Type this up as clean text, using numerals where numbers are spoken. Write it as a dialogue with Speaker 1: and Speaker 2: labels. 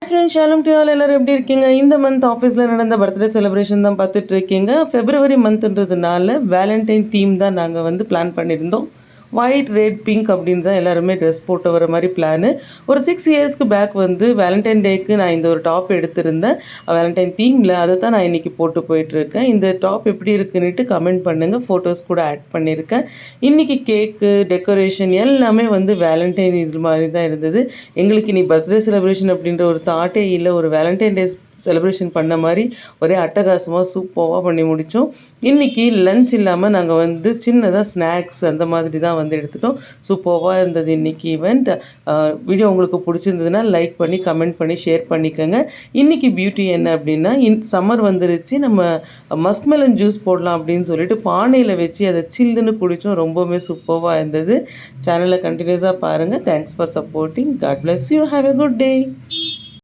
Speaker 1: Friends ஷாலும் to all எல்லாரும் எப்படி இருக்கீங்க? இந்த மந்த் ஆஃபீஸில் நடந்த பர்த்டே செலிப்ரேஷன் தான் பார்த்துட்டு இருக்கீங்க. ஃபெப்ரவரி மந்த்ன்றதுனால வேலண்டைன் தீம் தான் நாங்கள் வந்து பிளான் பண்ணியிருந்தோம். ஒயிட், ரெட், பிங்க் அப்படின்னு தான் எல்லாருமே ட்ரெஸ் போட்டு வர மாதிரி பிளானு. ஒரு 6 இயர்ஸ்க்கு பேக் வந்து வேலண்டைன் டேக்கு நான் இந்த ஒரு டாப் எடுத்திருந்தேன். வேலண்டைன் தீமில் அதை தான் நான் இன்றைக்கி போட்டு போயிட்டுருக்கேன். இந்த டாப் எப்படி இருக்குன்னுட்டு கமெண்ட் பண்ணுங்கள். ஃபோட்டோஸ் கூட ஆட் பண்ணியிருக்கேன். இன்றைக்கி கேக்கு, டெக்கரேஷன் எல்லாமே வந்து வேலண்டைன் இது மாதிரி தான் இருந்தது. எங்களுக்கு இனி பர்த்டே செலிப்ரேஷன் அப்படின்ற ஒரு தாட்டே இல்லை. ஒரு வேலண்டைன் டேஸ் செலிப்ரேஷன் பண்ண மாதிரி ஒரே அட்டகாசமாக சூப்பராக பண்ணி முடித்தோம். இன்றைக்கி லன்ச் இல்லாமல் நாங்கள் வந்து சின்னதாக ஸ்நாக்ஸ் அந்த மாதிரி தான் வந்து எடுத்துட்டோம். சூப்பராக இருந்தது இன்றைக்கி ஈவெண்ட். வீடியோ உங்களுக்கு பிடிச்சிருந்ததுன்னா லைக் பண்ணி கமெண்ட் பண்ணி ஷேர் பண்ணிக்கோங்க. இன்றைக்கி பியூட்டி என்ன அப்படின்னா, சம்மர் வந்துருச்சு, நம்ம மஸ்க்மெலன் ஜூஸ் போடலாம் அப்படின்னு சொல்லிட்டு பானையில் வச்சு அதை சில்லுன்னு குடித்தோம். ரொம்பவுமே சூப்பராக இருந்தது. சேனலை கண்டினியூஸாக பாருங்கள். Thanks for supporting. God bless you. Have a good day.